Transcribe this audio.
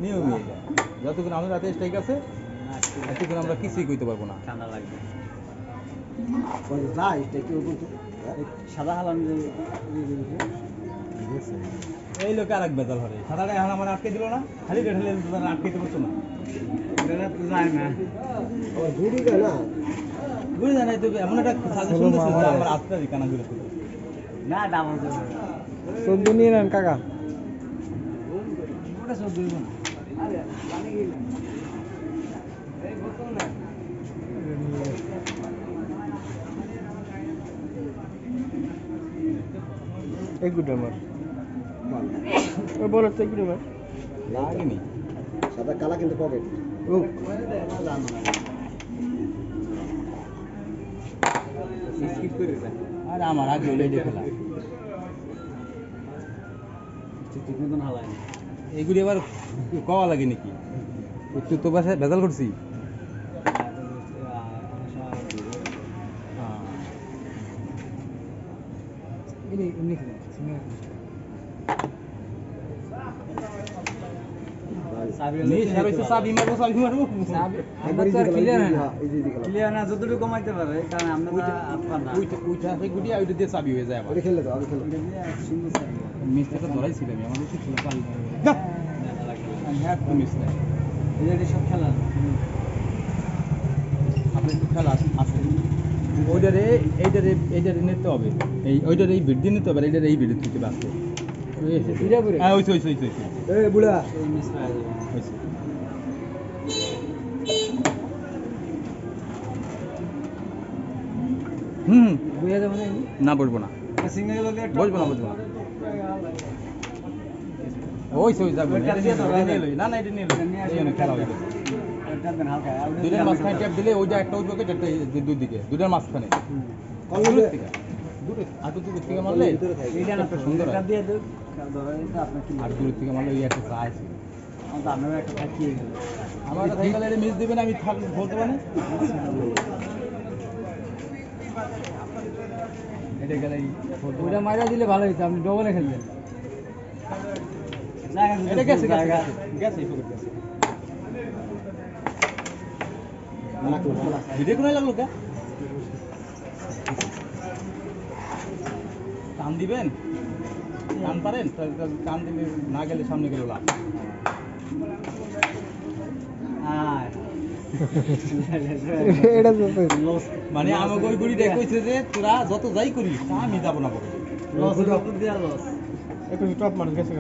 নিয়মই এটা। যতক্ষণ আমাদের হাতে স্ট্রাইক আছে ততক্ষণ আমরা কিছুই কইতে পারবো না। ঠান্ডা লাগবে সাদা হালাম এই লোকে আর এক বেতাল হবে সাদাটা এখন আমার আটকে দিল না খালি ঢেলে আটকে পারছো না যায় না ঘুরি যায় না বুঝে জানাই তো এমন একটা সাজেশন দিচ্ছে যে আমার আত্মা কানা ঘুরে তুলে না দাম 14 নিয়ে নেন কাকা ওটা 14 না আরে পানি গেল এই বোতল না এক গুড আমার ওই বলার তো এক গুড আমার লাগেনি সাদা কালা কিন্তু পকেট ও স্কিপ করে দেন আর আমার আগে ওই খেলা ঠিক মতন হালায় এইগুলি আবার কওয়া লাগে নাকি একটু তো বাসায় ভেজাল করছি ক্লিয়ার না যতটুকু কমাইতে পারে কারণ আমরা চাবি হয়ে যায় খেলে তো আগে খেলে মিস্ত্রিটা ধরাইছিল আমি আমাদের ছিল মিস নাই এটা সব খেলা আপনার একটু খেলা আছে ওইটারে এইটারে নিতে হবে ওইটারে এই ভিড় দিয়ে নিতে হবে এইটারে এই ভিড় থেকে বাঁচতে হ্যাঁ ওইছে বুড়া মিস হয়ে যাবে হয়েছে বুঝে যাবে না বলবো না সিঙ্গেল বলবো না ওই যাবো না এটা নিয়ে খেলা হয়ে গেছে দুইটার মাঝখানে ট্যাপ দিলে ওইটা একটা উঠবে একটা দুই দিকে দুইটার মাঝখানে আর দূর থেকে মারলে একটা সুন্দর আর দূর থেকে মারলে ওই একটা চা আছে আমার একটা থাকি গেলে মিস দেবেন আমি বলতে পারি এটা গেলে ওইটা মারা দিলে ভালো হতো আপনি ডবলে খেলবেন এটা গেছে গেছে ভিডিও কোনায় লাগলো কে টান দিবেন টান পারেন টান দিলে না গেলে সামনে গেল লাভ মানে আমাকে ওই গুড়িটা কইছে যে তোরা যত যাই করিস আমি যাবো না বলে একটু টপ মানুষ গেছে